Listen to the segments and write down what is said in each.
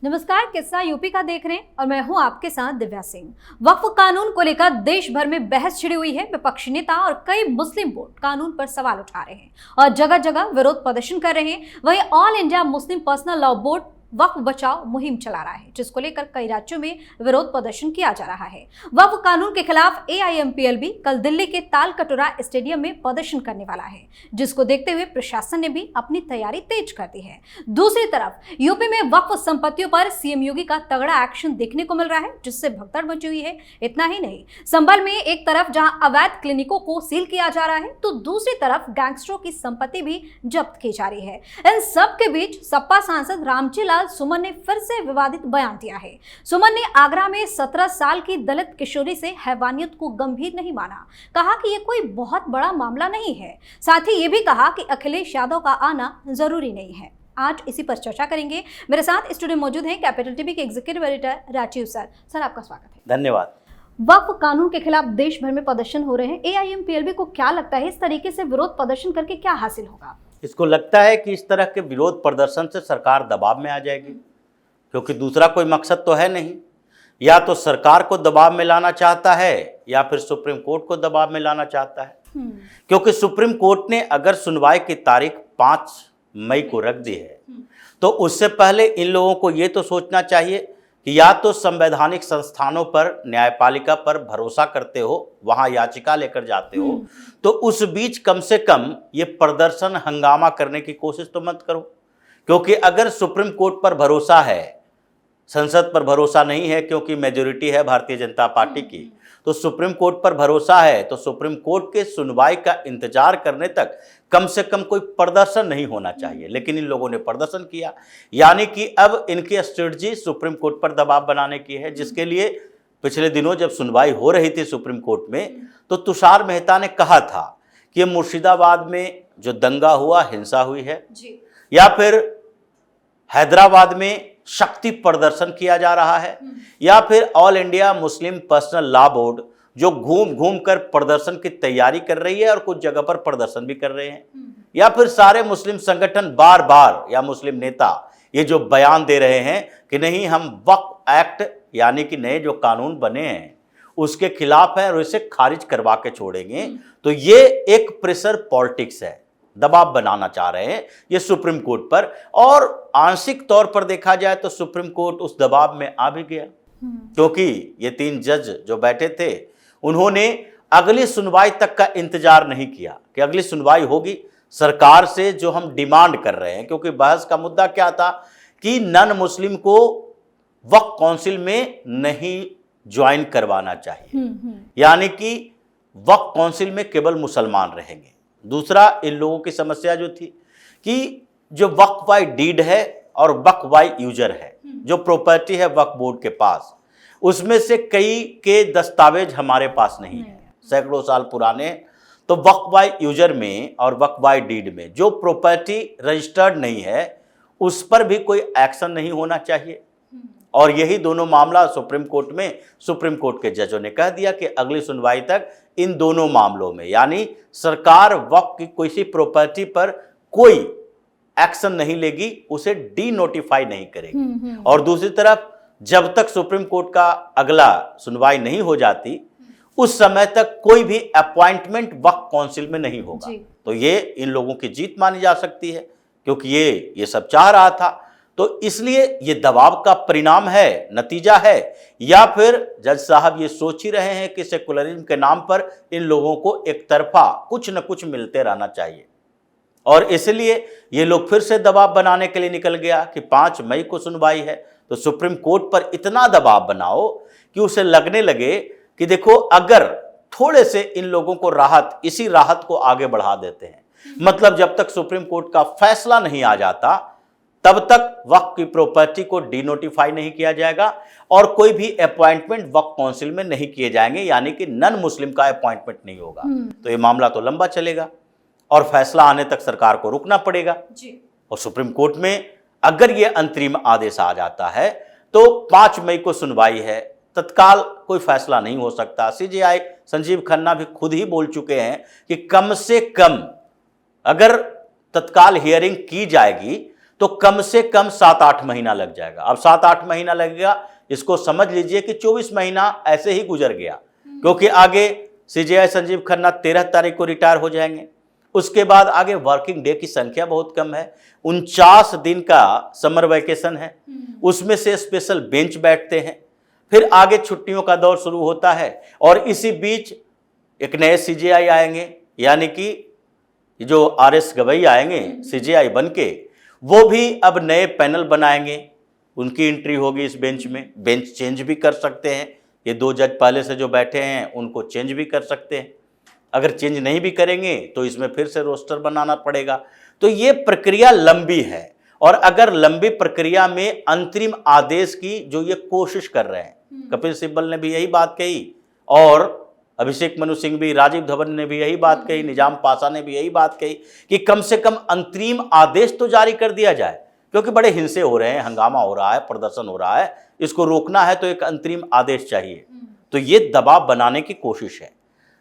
नमस्कार, किस्सा यूपी का देख रहे हैं और मैं हूं आपके साथ दिव्या सिंह। वक्फ कानून को लेकर देश भर में बहस छिड़ी हुई है। विपक्षी नेता और कई मुस्लिम बोर्ड कानून पर सवाल उठा रहे हैं और जगह जगह विरोध प्रदर्शन कर रहे हैं। वहीं ऑल इंडिया मुस्लिम पर्सनल लॉ बोर्ड वक्फ बचाओ मुहिम चला रहा है, जिसको लेकर कई राज्यों में विरोध प्रदर्शन किया जा रहा है। वक्फ कानून के खिलाफ AIMPLB कल दिल्ली के तालकटोरा स्टेडियम में प्रदर्शन करने वाला है, जिसको देखते हुए प्रशासन ने भी अपनी तैयारी तेज कर दी है। दूसरी तरफ यूपी में वक्फ संपत्तियों पर CM योगी का तगड़ा एक्शन देखने को मिल रहा है, जिससे भगदड़ मची हुई है। इतना ही नहीं, संभल में एक तरफ जहां अवैध क्लिनिकों को सील किया जा रहा है, तो दूसरी तरफ गैंगस्टरों की संपत्ति भी जब्त की जा रही है। इन सब के बीच सपा सांसद रामजी लाल सुमन ने फिर से विवादित बयान दिया है। सुमन ने आगरा में 17 साल की दलित किशोरी से हैवानियत को गंभीर नहीं माना, कहा कि यह कोई बहुत बड़ा मामला नहीं है। साथ ही ये भी कहा कि अखिलेश यादव का आना जरूरी नहीं है। आज इसी पर चर्चा करेंगे। मेरे साथ स्टूडियो में मौजूद हैं कैपिटल टीवी के executive editor Rajeev sir. Sir, आपका स्वागत है। धन्यवाद। वक्फ कानून के खिलाफ देश भर में प्रदर्शन हो रहे हैं। AIMPLB को क्या लगता है, इस तरीके से विरोध प्रदर्शन करके क्या हासिल होगा? इसको लगता है कि इस तरह के विरोध प्रदर्शन से सरकार दबाव में आ जाएगी, क्योंकि दूसरा कोई मकसद तो है नहीं। या तो सरकार को दबाव में लाना चाहता है या फिर सुप्रीम कोर्ट को दबाव में लाना चाहता है। क्योंकि सुप्रीम कोर्ट ने अगर सुनवाई की तारीख 5 मई को रख दी है, तो उससे पहले इन लोगों को ये तो सोचना चाहिए कि या तो संवैधानिक संस्थानों पर, न्यायपालिका पर भरोसा करते हो, वहां याचिका लेकर जाते हो, तो उस बीच कम से कम ये प्रदर्शन हंगामा करने की कोशिश तो मत करो। क्योंकि अगर सुप्रीम कोर्ट पर भरोसा है, संसद पर भरोसा नहीं है क्योंकि मेजोरिटी है भारतीय जनता पार्टी की, तो सुप्रीम कोर्ट पर भरोसा है, तो सुप्रीम कोर्ट के सुनवाई का इंतजार करने तक कम से कम कोई प्रदर्शन नहीं होना चाहिए। लेकिन इन लोगों ने प्रदर्शन किया, यानी कि अब इनकी स्ट्रेटजी सुप्रीम कोर्ट पर दबाव बनाने की है, जिसके लिए पिछले दिनों जब सुनवाई हो रही थी सुप्रीम कोर्ट में, तो तुषार मेहता ने कहा था कि मुर्शिदाबाद में जो दंगा हुआ, हिंसा हुई है, या फिर हैदराबाद में शक्ति प्रदर्शन किया जा रहा है, या फिर ऑल इंडिया मुस्लिम पर्सनल लॉ बोर्ड जो घूम घूम कर प्रदर्शन की तैयारी कर रही है और कुछ जगह पर प्रदर्शन भी कर रहे हैं, या फिर सारे मुस्लिम संगठन बार बार या मुस्लिम नेता ये जो बयान दे रहे हैं कि नहीं, हम वक्फ एक्ट यानी कि नए जो कानून बने हैं उसके खिलाफ है और इसे खारिज करवा के छोड़ेंगे। तो ये एक प्रेशर पॉलिटिक्स है, दबाव बनाना चाह रहे हैं ये सुप्रीम कोर्ट पर। और आंशिक तौर पर देखा जाए तो सुप्रीम कोर्ट उस दबाव में आ भी गया, क्योंकि ये 3 जज जो बैठे थे उन्होंने अगली सुनवाई तक का इंतजार नहीं किया कि अगली सुनवाई होगी सरकार से जो हम डिमांड कर रहे हैं। क्योंकि बहस का मुद्दा क्या था कि नॉन मुस्लिम को वक्फ काउंसिल में नहीं ज्वाइन करवाना चाहिए, यानी कि वक्फ काउंसिल में केवल मुसलमान रहेंगे। दूसरा, इन लोगों की समस्या जो थी कि जो वक्फ बाय डीड है और वक्फ बाय यूजर है, जो प्रॉपर्टी है वक्फ बोर्ड के पास, उसमें से कई के दस्तावेज हमारे पास नहीं है, सैकड़ों साल पुराने। तो वक्फ बाय यूजर में और वक्फ बाय डीड में जो प्रॉपर्टी रजिस्टर्ड नहीं है उस पर भी कोई एक्शन नहीं होना चाहिए। और यही दोनों मामला सुप्रीम कोर्ट में सुप्रीम कोर्ट के जजों ने कह दिया कि अगली सुनवाई तक इन दोनों मामलों में, यानी सरकार वक्फ की किसी प्रॉपर्टी पर कोई एक्शन नहीं लेगी, उसे डी नोटिफाई नहीं करेगी। और दूसरी तरफ जब तक सुप्रीम कोर्ट का अगला सुनवाई नहीं हो जाती, उस समय तक कोई भी अपॉइंटमेंट वक्फ काउंसिल में नहीं होगा। तो ये इन लोगों की जीत मानी जा सकती है, क्योंकि ये सब चाह रहा था। तो इसलिए ये दबाव का परिणाम है, नतीजा है, या फिर जज साहब ये सोच ही रहे हैं कि सेकुलरिज्म के नाम पर इन लोगों को एक तरफा कुछ न कुछ मिलते रहना चाहिए। और इसलिए ये लोग फिर से दबाव बनाने के लिए निकल गया कि 5 मई को सुनवाई है, तो सुप्रीम कोर्ट पर इतना दबाव बनाओ कि उसे लगने लगे कि देखो, अगर थोड़े से इन लोगों को राहत, इसी राहत को आगे बढ़ा देते हैं, मतलब जब तक सुप्रीम कोर्ट का फैसला नहीं आ जाता तब तक वक्फ की प्रॉपर्टी को डीनोटिफाई नहीं किया जाएगा और कोई भी अपॉइंटमेंट वक्फ काउंसिल में नहीं किए जाएंगे, यानी कि नॉन मुस्लिम का अपॉइंटमेंट नहीं होगा। तो ये मामला तो लंबा चलेगा और फैसला आने तक सरकार को रुकना पड़ेगा। और सुप्रीम कोर्ट में अगर ये अंतरिम आदेश आ जाता है तो 5 मई को सुनवाई है, तत्काल कोई फैसला नहीं हो सकता। CJI संजीव खन्ना भी खुद ही बोल चुके हैं कि कम से कम अगर तत्काल हियरिंग की जाएगी तो कम से कम 7-8 महीना लग जाएगा। अब 7-8 महीना लगेगा, इसको समझ लीजिए कि 24 महीना ऐसे ही गुजर गया, क्योंकि आगे सीजेआई संजीव खन्ना 13 तारीख को रिटायर हो जाएंगे। उसके बाद आगे वर्किंग डे की संख्या बहुत कम है, 49 दिन का समर वैकेशन है, उसमें से स्पेशल बेंच बैठते हैं, फिर आगे छुट्टियों का दौर शुरू होता है और इसी बीच एक नए सीजेआई आएंगे, यानी कि जो आरएस गवई आएंगे सीजेआई बन के, वो भी अब नए पैनल बनाएंगे, उनकी एंट्री होगी इस बेंच में। बेंच चेंज भी कर सकते हैं, ये 2 जज पहले से जो बैठे हैं उनको चेंज भी कर सकते हैं। अगर चेंज नहीं भी करेंगे तो इसमें फिर से रोस्टर बनाना पड़ेगा। तो ये प्रक्रिया लंबी है और अगर लंबी प्रक्रिया में अंतरिम आदेश की जो ये कोशिश कर रहे हैं, कपिल सिब्बल ने भी यही बात कही और अभिषेक मनु सिंह भी, राजीव धवन ने भी यही बात कही, निजाम पाशा ने भी यही बात कही कि कम से कम अंतरिम आदेश तो जारी कर दिया जाए, क्योंकि बड़े हिंसे हो रहे हैं, हंगामा हो रहा है, प्रदर्शन हो रहा है, इसको रोकना है तो एक अंतरिम आदेश चाहिए। तो ये दबाव बनाने की कोशिश है,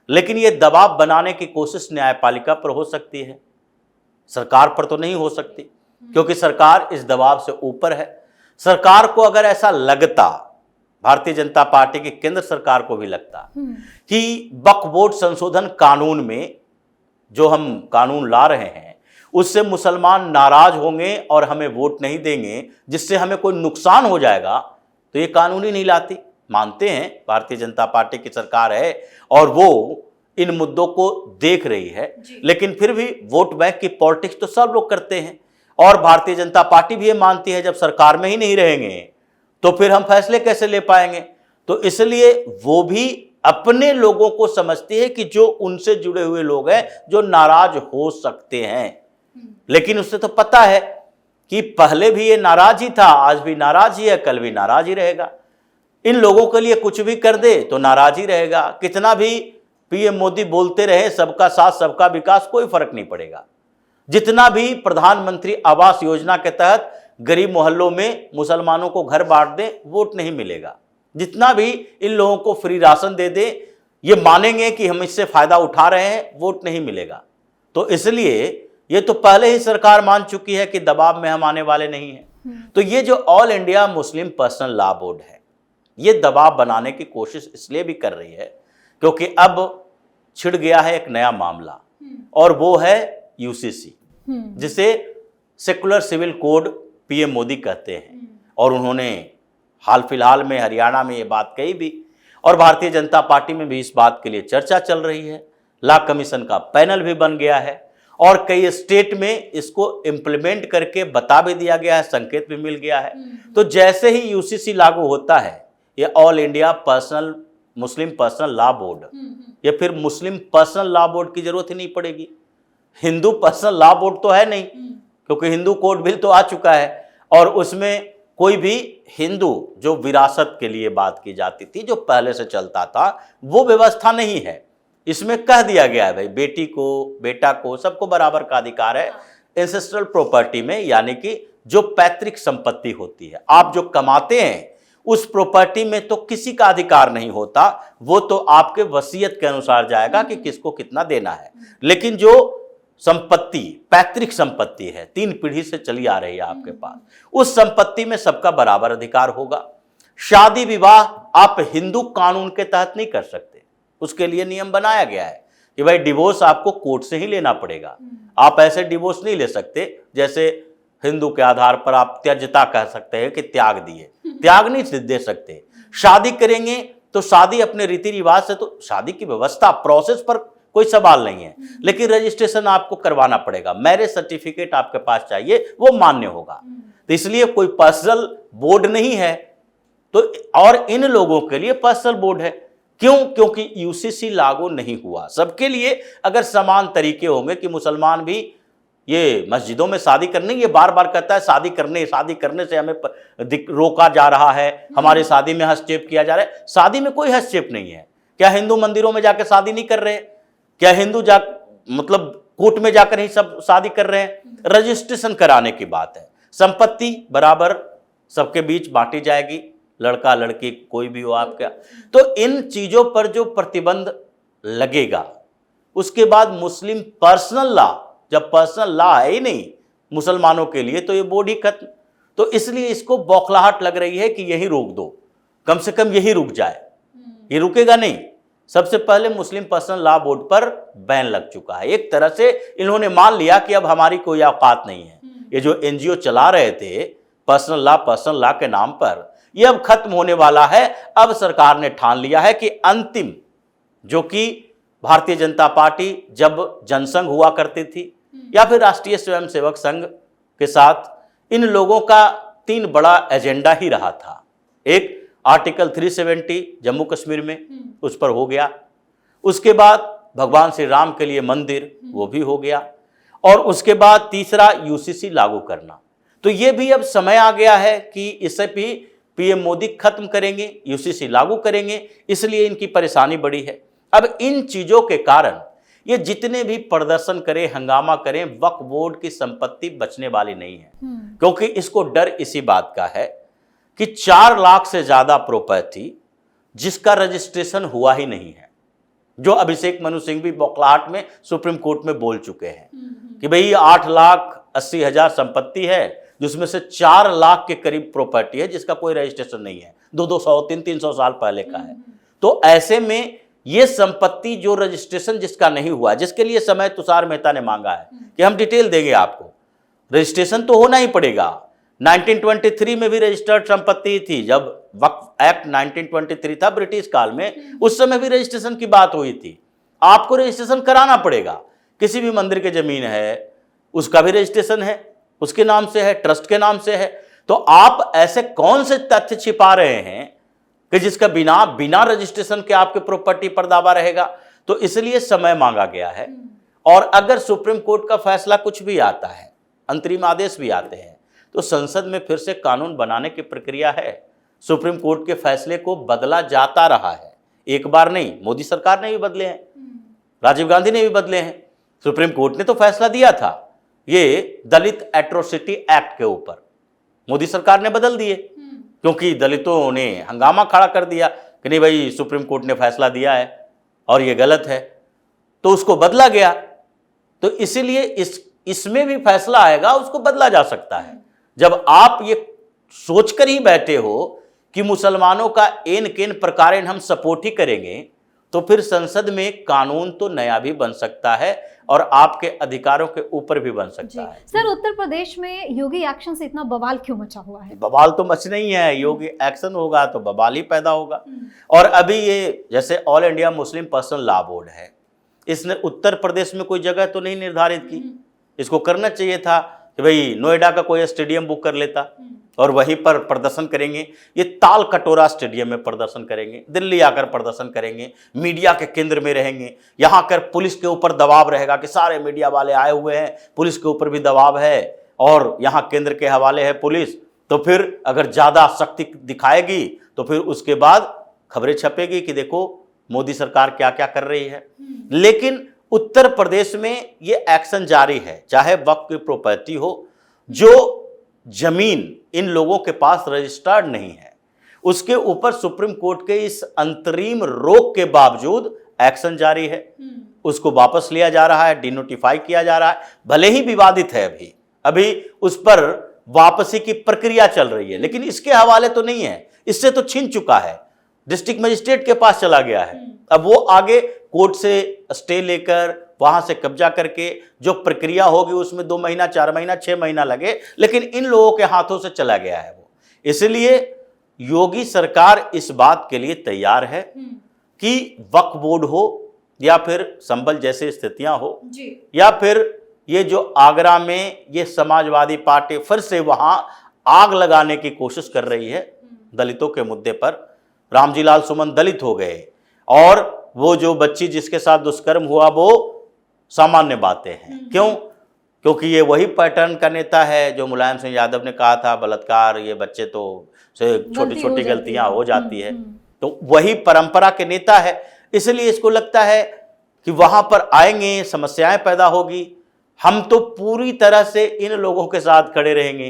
लेकिन ये दबाव बनाने की कोशिश न्यायपालिका पर हो सकती है, सरकार पर तो नहीं हो सकती, क्योंकि सरकार इस दबाव से ऊपर है। सरकार को अगर ऐसा लगता, भारतीय जनता पार्टी की केंद्र सरकार को भी लगता कि वक्फ बोर्ड संशोधन कानून में जो हम कानून ला रहे हैं उससे मुसलमान नाराज होंगे और हमें वोट नहीं देंगे, जिससे हमें कोई नुकसान हो जाएगा, तो ये कानून ही नहीं लाती। मानते हैं भारतीय जनता पार्टी की सरकार है और वो इन मुद्दों को देख रही है, लेकिन फिर भी वोट बैंक की पॉलिटिक्स तो सब लोग करते हैं और भारतीय जनता पार्टी भी ये मानती है जब सरकार में ही नहीं रहेंगे तो फिर हम फैसले कैसे ले पाएंगे। तो इसलिए वो भी अपने लोगों को समझती है कि जो उनसे जुड़े हुए लोग हैं जो नाराज हो सकते हैं, लेकिन उससे तो पता है कि पहले भी ये नाराज ही था, आज भी नाराज ही है, कल भी नाराज ही रहेगा। इन लोगों के लिए कुछ भी कर दे तो नाराज ही रहेगा। कितना भी पीएम मोदी बोलते रहे सबका साथ सबका विकास, कोई फर्क नहीं पड़ेगा। जितना भी प्रधानमंत्री आवास योजना के तहत गरीब मोहल्लों में मुसलमानों को घर बांट दे, वोट नहीं मिलेगा। जितना भी इन लोगों को फ्री राशन दे दे, ये मानेंगे कि हम इससे फायदा उठा रहे हैं, वोट नहीं मिलेगा। तो इसलिए ये तो पहले ही सरकार मान चुकी है कि दबाव में हम आने वाले नहीं हैं। तो ये जो ऑल इंडिया मुस्लिम पर्सनल लॉ बोर्ड है, ये दबाव बनाने की कोशिश इसलिए भी कर रही है क्योंकि अब छिड़ गया है एक नया मामला और वो है यूसीसी, जिसे secular civil code PM Modi कहते हैं। और उन्होंने हाल फिलहाल में हरियाणा में ये बात कही भी और भारतीय जनता पार्टी में भी इस बात के लिए चर्चा चल रही है। लॉ कमीशन का पैनल भी बन गया है और कई स्टेट में इसको इम्प्लीमेंट करके बता भी दिया गया है, संकेत भी मिल गया है। तो जैसे ही यूसीसी लागू होता है, ये ऑल इंडिया मुस्लिम पर्सनल लॉ बोर्ड, या फिर मुस्लिम पर्सनल लॉ बोर्ड की जरूरत ही नहीं पड़ेगी। हिंदू पर्सनल लॉ बोर्ड तो है नहीं, क्योंकि हिंदू कोड बिल तो आ चुका है और उसमें कोई भी हिंदू जो विरासत के लिए बात की जाती थी, जो पहले से चलता था, वो व्यवस्था नहीं है। इसमें कह दिया गया है भाई बेटी को, बेटा को, सबको बराबर का अधिकार है एंसेस्ट्रल प्रॉपर्टी में, यानी कि जो पैतृक संपत्ति होती है, आप जो कमाते हैं उस प्रॉपर्टी में तो किसी का अधिकार नहीं होता, वो तो आपके वसीयत के अनुसार जाएगा कि किसको कितना देना है। लेकिन जो संपत्ति पैतृक संपत्ति है, 3 पीढ़ी से चली आ रही है आपके पास, उस संपत्ति में सबका बराबर अधिकार होगा। शादी विवाह आप हिंदू कानून के तहत नहीं कर सकते, उसके लिए नियम बनाया गया है कि भाई डिवोर्स आपको कोर्ट से ही लेना पड़ेगा। आप ऐसे डिवोर्स नहीं ले सकते जैसे हिंदू के आधार पर आप त्यजता कह सकते हैं कि त्याग दिए, त्याग नहीं दे सकते। शादी करेंगे तो शादी अपने रीति रिवाज से, तो शादी की व्यवस्था प्रोसेस पर कोई सवाल नहीं है, लेकिन रजिस्ट्रेशन आपको करवाना पड़ेगा, मैरिज सर्टिफिकेट आपके पास चाहिए, वो मान्य होगा। तो इसलिए कोई पर्सनल बोर्ड नहीं है, तो और इन लोगों के लिए पर्सनल बोर्ड है। क्यों? क्योंकि यूसीसी लागू नहीं हुआ। सबके लिए अगर समान तरीके होंगे कि मुसलमान भी ये मस्जिदों में शादी करने, ये बार बार कहता है शादी करने से हमें रोका जा रहा है, हमारे शादी में हस्तक्षेप किया जा रहा है। शादी में कोई हस्तक्षेप नहीं है। क्या हिंदू मंदिरों में जाकर शादी नहीं कर रहे? क्या हिंदू मतलब कोर्ट में जाकर ही सब शादी कर रहे हैं? रजिस्ट्रेशन कराने की बात है। संपत्ति बराबर सबके बीच बांटी जाएगी, लड़का लड़की कोई भी हो आपका। तो इन चीजों पर जो प्रतिबंध लगेगा, उसके बाद मुस्लिम पर्सनल लॉ, जब पर्सनल लॉ है ही नहीं, मुसलमानों के लिए तो ये बोर्ड ही खत्म। तो इसलिए इसको बौखलाहट लग रही है कि यही रोक दो, कम से कम यही रुक जाए। ये रुकेगा नहीं। सबसे पहले मुस्लिम पर्सनल लॉ बोर्ड पर बैन लग चुका है। एक तरह से इन्होंने मान लिया कि अब हमारी कोई औकात नहीं है। ये जो एनजीओ चला रहे थे पर्सनल लॉ के नाम पर, ये अब खत्म होने वाला है। अब सरकार ने ठान लिया है कि अंतिम, जो कि भारतीय जनता पार्टी जब जनसंघ हुआ करती थी या फिर राष्ट्रीय स्वयंसेवक संघ के साथ, इन लोगों का 3 बड़ा एजेंडा ही रहा था। एक आर्टिकल 370 जम्मू कश्मीर में, उस पर हो गया। उसके बाद भगवान श्री राम के लिए मंदिर, वो भी हो गया। और उसके बाद तीसरा यूसीसी लागू करना। तो ये भी अब समय आ गया है कि इसे भी पीएम मोदी खत्म करेंगे, यूसीसी लागू करेंगे, इसलिए इनकी परेशानी बड़ी है। अब इन चीजों के कारण ये जितने भी प्रदर्शन करें, हंगामा करें, वक्फ बोर्ड की संपत्ति बचने वाली नहीं है। क्योंकि इसको डर इसी बात का है कि 4 लाख से ज्यादा प्रॉपर्टी जिसका रजिस्ट्रेशन हुआ ही नहीं है, जो अभिषेक मनु सिंह भी बौखलाहट में सुप्रीम कोर्ट में बोल चुके हैं कि भाई 8,80,000 संपत्ति है, जिसमें से 4 लाख के करीब प्रॉपर्टी है जिसका कोई रजिस्ट्रेशन नहीं है, 200, 300 साल पहले का है। तो ऐसे में ये संपत्ति जो रजिस्ट्रेशन जिसका नहीं हुआ, जिसके लिए समय तुषार मेहता ने मांगा है कि हम डिटेल देंगे आपको, रजिस्ट्रेशन तो होना ही पड़ेगा। 1923 में भी रजिस्टर्ड संपत्ति थी, जब वक्फ एक्ट 1923 था ब्रिटिश काल में, उस समय भी रजिस्ट्रेशन की बात हुई थी। आपको रजिस्ट्रेशन कराना पड़ेगा। किसी भी मंदिर की जमीन है, उसका भी रजिस्ट्रेशन है, उसके नाम से है, ट्रस्ट के नाम से है। तो आप ऐसे कौन से तथ्य छिपा रहे हैं कि जिसका बिना रजिस्ट्रेशन के आपके प्रॉपर्टी पर दावा रहेगा? तो इसलिए समय मांगा गया है। और अगर सुप्रीम कोर्ट का फैसला कुछ भी आता है, अंतरिम आदेश भी आते हैं, तो संसद में फिर से कानून बनाने की प्रक्रिया है। सुप्रीम कोर्ट के फैसले को बदला जाता रहा है, एक बार नहीं, मोदी सरकार ने भी बदले हैं, राजीव गांधी ने भी बदले हैं। सुप्रीम कोर्ट ने तो फैसला दिया था ये दलित एट्रोसिटी एक्ट के ऊपर, मोदी सरकार ने बदल दिए, क्योंकि दलितों ने हंगामा खड़ा कर दिया कि नहीं भाई सुप्रीम कोर्ट ने फैसला दिया है और ये गलत है, तो उसको बदला गया। तो इसीलिए इसमें भी फैसला आएगा, उसको बदला जा सकता है। जब आप ये सोचकर ही बैठे हो कि मुसलमानों का एन केन प्रकारेण हम सपोर्ट ही करेंगे, तो फिर संसद में कानून तो नया भी बन सकता है और आपके अधिकारों के ऊपर भी बन सकता है। सर, उत्तर प्रदेश में योगी एक्शन से इतना बवाल क्यों मचा हुआ है? बवाल तो मच नहीं है, योगी एक्शन होगा तो बवाल ही पैदा होगा। और अभी ये जैसे ऑल इंडिया मुस्लिम पर्सनल लॉ बोर्ड है, इसने उत्तर प्रदेश में कोई जगह तो नहीं निर्धारित की। इसको करना चाहिए था कि भाई नोएडा का कोई स्टेडियम बुक कर लेता और वहीं पर प्रदर्शन करेंगे। ये ताल कटोरा स्टेडियम में प्रदर्शन करेंगे, दिल्ली आकर प्रदर्शन करेंगे, मीडिया के केंद्र में रहेंगे, यहाँ कर पुलिस के ऊपर दबाव रहेगा कि सारे मीडिया वाले आए हुए हैं, पुलिस के ऊपर भी दबाव है और यहाँ केंद्र के हवाले है पुलिस। तो फिर अगर ज़्यादा शक्ति दिखाएगी तो फिर उसके बाद खबरें छपेगी कि देखो मोदी सरकार क्या क्या कर रही है। लेकिन उत्तर प्रदेश में ये एक्शन जारी है, चाहे वक्फ की प्रॉपर्टी हो, जो जमीन इन लोगों के पास रजिस्टर्ड नहीं है, उसके ऊपर सुप्रीम कोर्ट के इस अंतरिम रोक के बावजूद एक्शन जारी है। उसको वापस लिया जा रहा है, डिनोटिफाई किया जा रहा है, भले ही विवादित है, अभी उस पर वापसी की प्रक्रिया चल रही है, लेकिन इसके हवाले तो नहीं है, इससे तो छीन चुका है, डिस्ट्रिक्ट मजिस्ट्रेट के पास चला गया है। अब वो आगे कोर्ट से स्टे लेकर वहां से कब्जा करके जो प्रक्रिया होगी उसमें 2 महीना, 4 महीना, 6 महीना लगे, लेकिन इन लोगों के हाथों से चला गया है वो। इसलिए योगी सरकार इस बात के लिए तैयार है कि वक्फ बोर्ड हो या फिर संभल जैसे स्थितियां हो जी, या फिर ये जो आगरा में ये समाजवादी पार्टी फिर से वहां आग लगाने की कोशिश कर रही है दलितों के मुद्दे पर। रामजी लाल सुमन दलित हो गए और वो जो बच्ची जिसके साथ दुष्कर्म हुआ वो सामान्य बातें हैं। क्यों? क्योंकि ये वही पैटर्न का नेता है जो मुलायम सिंह यादव ने कहा था बलात्कार, ये बच्चे तो से छोटी छोटी गलतियां हो जाती है, तो वही परंपरा के नेता है। इसलिए इसको लगता है कि वहां पर आएंगे, समस्याएं पैदा होगी, हम तो पूरी तरह से इन लोगों के साथ खड़े रहेंगे।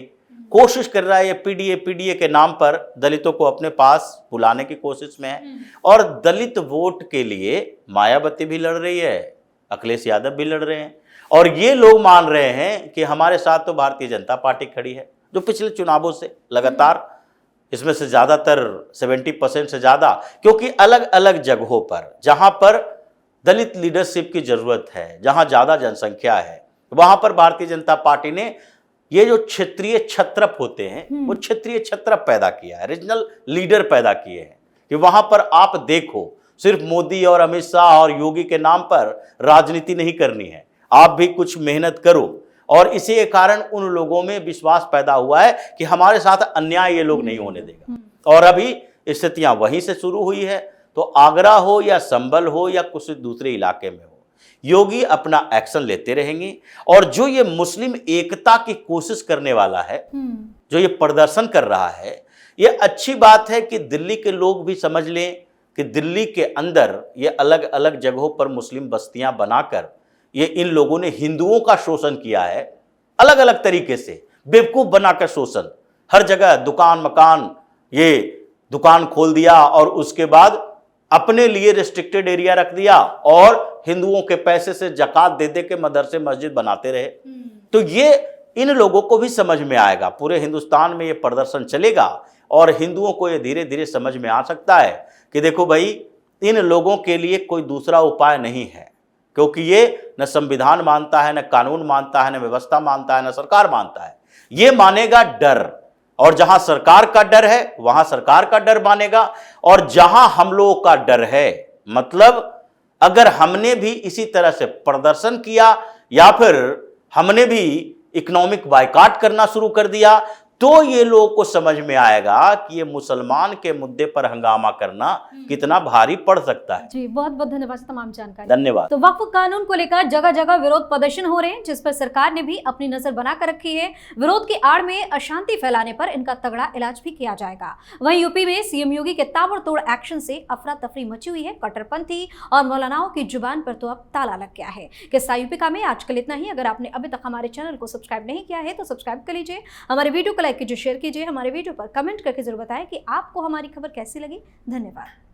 कोशिश कर रहा है ये पीडीए के नाम पर दलितों को अपने पास बुलाने की कोशिश में है। और दलित वोट के लिए मायावती भी लड़ रही है, अखिलेश यादव भी लड़ रहे हैं, और ये लोग मान रहे हैं कि हमारे साथ तो भारतीय जनता पार्टी खड़ी है, जो पिछले चुनावों से लगातार, इसमें से ज़्यादातर 70% से ज़्यादा, क्योंकि अलग अलग जगहों पर जहाँ पर दलित लीडरशिप की ज़रूरत है, जहाँ ज़्यादा जनसंख्या है, वहाँ पर भारतीय जनता पार्टी ने ये जो क्षेत्रीय छत्रप होते हैं वो क्षेत्रीय छत्रप पैदा किया है, रीजनल लीडर पैदा किए हैं कि वहाँ पर आप देखो, सिर्फ मोदी और अमित शाह और योगी के नाम पर राजनीति नहीं करनी है, आप भी कुछ मेहनत करो। और इसी के कारण उन लोगों में विश्वास पैदा हुआ है कि हमारे साथ अन्याय ये लोग नहीं होने देगा। और अभी स्थितियां वहीं से शुरू हुई है, तो आगरा हो या संभल हो या कुछ दूसरे इलाके में हो, योगी अपना एक्शन लेते रहेंगे। और जो ये मुस्लिम एकता की कोशिश करने वाला है, जो ये प्रदर्शन कर रहा है, ये अच्छी बात है कि दिल्ली के लोग भी समझ लें कि दिल्ली के अंदर ये अलग अलग जगहों पर मुस्लिम बस्तियां बनाकर ये इन लोगों ने हिंदुओं का शोषण किया है, अलग अलग तरीके से बेवकूफ बनाकर शोषण, हर जगह दुकान मकान, ये दुकान खोल दिया और उसके बाद अपने लिए रिस्ट्रिक्टेड एरिया रख दिया और हिंदुओं के पैसे से जकात दे दे के मदरसे मस्जिद बनाते रहे। तो ये इन लोगों को भी समझ में आएगा, पूरे हिंदुस्तान में ये प्रदर्शन चलेगा और हिंदुओं को ये धीरे धीरे समझ में आ सकता है कि देखो भाई, इन लोगों के लिए कोई दूसरा उपाय नहीं है, क्योंकि ये न संविधान मानता है, न कानून मानता है, न व्यवस्था मानता है, न सरकार मानता है। ये मानेगा डर, और जहां सरकार का डर है वहां सरकार का डर मानेगा, और जहां हम लोगों का डर है, मतलब अगर हमने भी इसी तरह से प्रदर्शन किया या फिर हमने भी इकोनॉमिक बायकॉट करना शुरू कर दिया, तो ये लोगों को समझ में आएगा कि ये मुसलमान के मुद्दे पर हंगामा करना कितना भारी पड़ सकता है। जी, बहुत बहुत धन्यवाद तमाम जानकारी। धन्यवाद। तो वक्फ कानून को लेकर जगह जगह विरोध प्रदर्शन हो रहे हैं, जिस पर सरकार ने भी अपनी नजर बनाकर रखी है। विरोध की आड़ में अशांति फैलाने पर इनका तगड़ा इलाज भी किया जाएगा। वहीं यूपी में सीएम योगी के ताबड़तोड़ एक्शन से अफरा तफरी मची हुई है। कट्टरपंथी और मौलानाओं की जुबान पर तो अब ताला लग गया है। किस्सा यूपी में आज कल इतना ही। अगर आपने अभी तक हमारे चैनल को सब्सक्राइब नहीं किया है तो सब्सक्राइब कर लीजिए, हमारे वीडियो को लाइक कीजिए, शेयर कीजिए, हमारे वीडियो पर कमेंट करके जरूर बताएं कि आपको हमारी खबर कैसी लगी। धन्यवाद।